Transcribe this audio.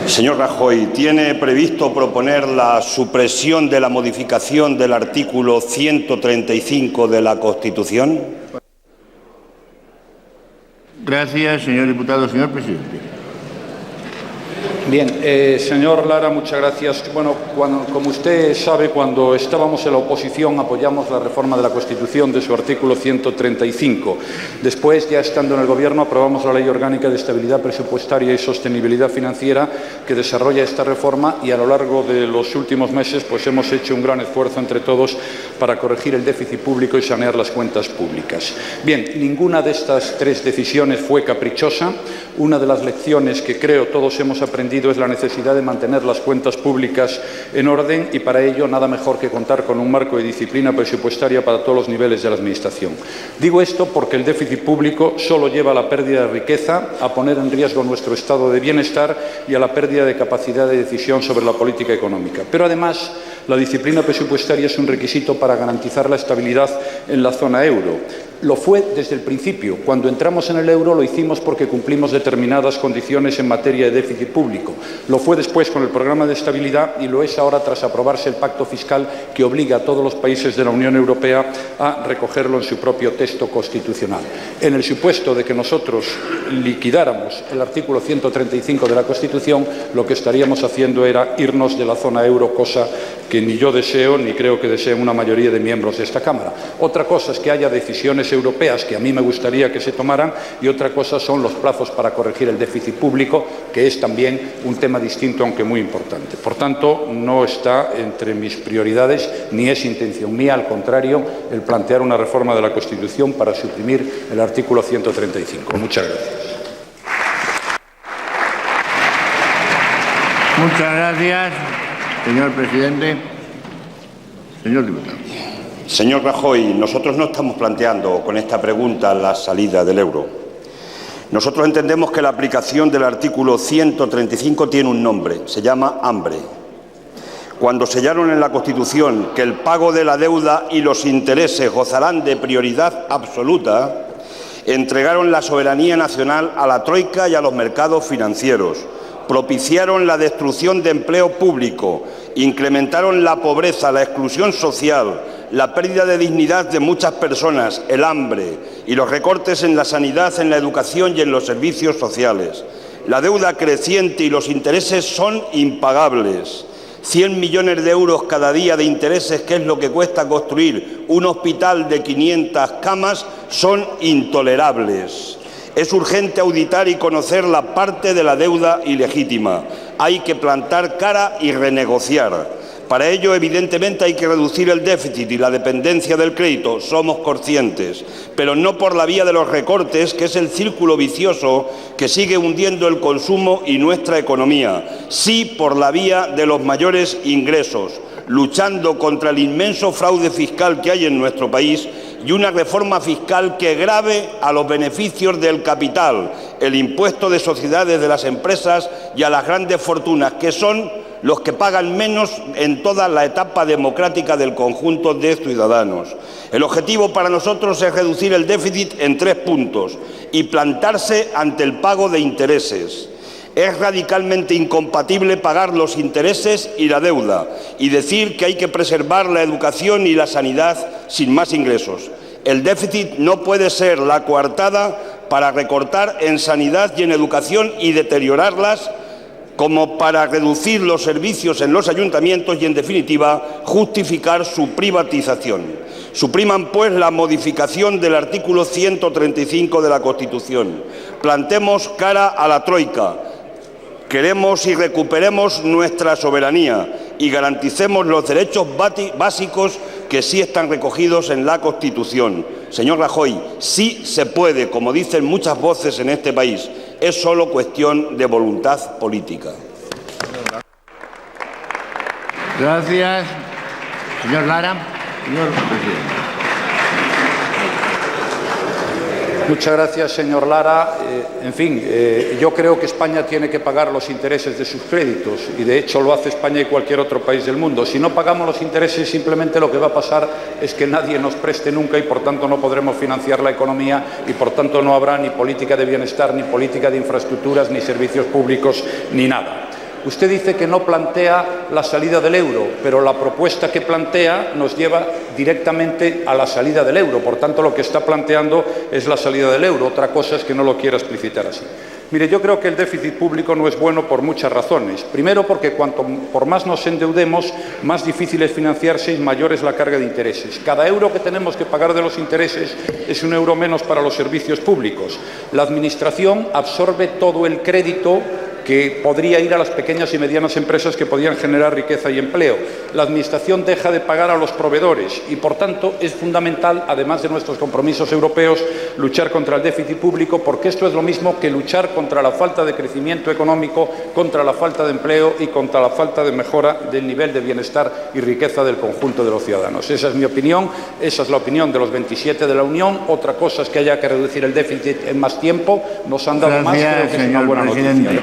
Señor Rajoy, ¿tiene previsto proponer la supresión de la modificación del artículo 135 de la Constitución? Gracias, señor diputado. Señor presidente. Bien, señor Lara, muchas gracias. Bueno, como usted sabe, cuando estábamos en la oposición apoyamos la reforma de la Constitución de su artículo 135. Después, ya estando en el Gobierno, aprobamos la Ley Orgánica de Estabilidad Presupuestaria y Sostenibilidad Financiera que desarrolla esta reforma y a lo largo de los últimos meses pues hemos hecho un gran esfuerzo entre todos para corregir el déficit público y sanear las cuentas públicas. Bien, ninguna de estas tres decisiones fue caprichosa. Una de las lecciones que creo todos hemos aprendido es la necesidad de mantener las cuentas públicas en orden y para ello nada mejor que contar con un marco de disciplina presupuestaria para todos los niveles de la Administración. Digo esto porque el déficit público solo lleva a la pérdida de riqueza, a poner en riesgo nuestro estado de bienestar y a la pérdida de capacidad de decisión sobre la política económica. Pero además, la disciplina presupuestaria es un requisito para garantizar la estabilidad en la zona euro. Lo fue desde el principio. Cuando entramos en el euro lo hicimos porque cumplimos determinadas condiciones en materia de déficit público. Lo fue después con el programa de estabilidad y lo es ahora tras aprobarse el pacto fiscal que obliga a todos los países de la Unión Europea a recogerlo en su propio texto constitucional. En el supuesto de que nosotros liquidáramos el artículo 135 de la Constitución, lo que estaríamos haciendo era irnos de la zona euro, cosa que ni yo deseo ni creo que deseen una mayoría de miembros de esta Cámara. Otra cosa es que haya decisiones europeas que a mí me gustaría que se tomaran y otra cosa son los plazos para corregir el déficit público, que es también un tema distinto aunque muy importante. Por tanto, no está entre mis prioridades ni es intención mía, al contrario, el plantear una reforma de la Constitución para suprimir el artículo 135. Muchas gracias. Muchas gracias, señor presidente. Señor diputado. Señor Rajoy, nosotros no estamos planteando con esta pregunta la salida del euro. Nosotros entendemos que la aplicación del artículo 135 tiene un nombre, se llama hambre. Cuando sellaron en la Constitución que el pago de la deuda y los intereses gozarán de prioridad absoluta, entregaron la soberanía nacional a la troika y a los mercados financieros, propiciaron la destrucción de empleo público, incrementaron la pobreza, la exclusión social, la pérdida de dignidad de muchas personas, el hambre y los recortes en la sanidad, en la educación y en los servicios sociales. La deuda creciente y los intereses son impagables. 100 millones de euros cada día de intereses, que es lo que cuesta construir un hospital de 500 camas, son intolerables. Es urgente auditar y conocer la parte de la deuda ilegítima. Hay que plantar cara y renegociar. Para ello, evidentemente, hay que reducir el déficit y la dependencia del crédito, somos conscientes, pero no por la vía de los recortes, que es el círculo vicioso que sigue hundiendo el consumo y nuestra economía, sí por la vía de los mayores ingresos, luchando contra el inmenso fraude fiscal que hay en nuestro país y una reforma fiscal que grave a los beneficios del capital, el impuesto de sociedades de las empresas y a las grandes fortunas, que son los que pagan menos en toda la etapa democrática del conjunto de ciudadanos. El objetivo para nosotros es reducir el déficit en 3 puntos y plantarse ante el pago de intereses. Es radicalmente incompatible pagar los intereses y la deuda y decir que hay que preservar la educación y la sanidad sin más ingresos. El déficit no puede ser la coartada para recortar en sanidad y en educación y deteriorarlas, como para reducir los servicios en los ayuntamientos y, en definitiva, justificar su privatización. Supriman, pues, la modificación del artículo 135 de la Constitución. Plantemos cara a la troika. Queremos y recuperemos nuestra soberanía y garanticemos los derechos básicos que sí están recogidos en la Constitución. Señor Rajoy, sí se puede, como dicen muchas voces en este país. Es solo cuestión de voluntad política. Gracias. Señor Lara. Señor presidente. Muchas gracias, señor Lara. Yo creo que España tiene que pagar los intereses de sus créditos y, de hecho, lo hace España y cualquier otro país del mundo. Si no pagamos los intereses, simplemente lo que va a pasar es que nadie nos preste nunca y, por tanto, no podremos financiar la economía y, por tanto, no habrá ni política de bienestar, ni política de infraestructuras, ni servicios públicos, ni nada. Usted dice que no plantea la salida del euro, pero la propuesta que plantea nos lleva directamente a la salida del euro. Por tanto, lo que está planteando es la salida del euro. Otra cosa es que no lo quiera explicitar así. Mire, yo creo que el déficit público no es bueno por muchas razones. Primero, porque por más nos endeudemos, más difícil es financiarse y mayor es la carga de intereses. Cada euro que tenemos que pagar de los intereses es un euro menos para los servicios públicos. La Administración absorbe todo el crédito que podría ir a las pequeñas y medianas empresas que podían generar riqueza y empleo. La Administración deja de pagar a los proveedores y, por tanto, es fundamental, además de nuestros compromisos europeos, luchar contra el déficit público, porque esto es lo mismo que luchar contra la falta de crecimiento económico, contra la falta de empleo y contra la falta de mejora del nivel de bienestar y riqueza del conjunto de los ciudadanos. Esa es mi opinión, esa es la opinión de los 27 de la Unión. Otra cosa es que haya que reducir el déficit en más tiempo. Nos han dado más, creo que es una buena noticia.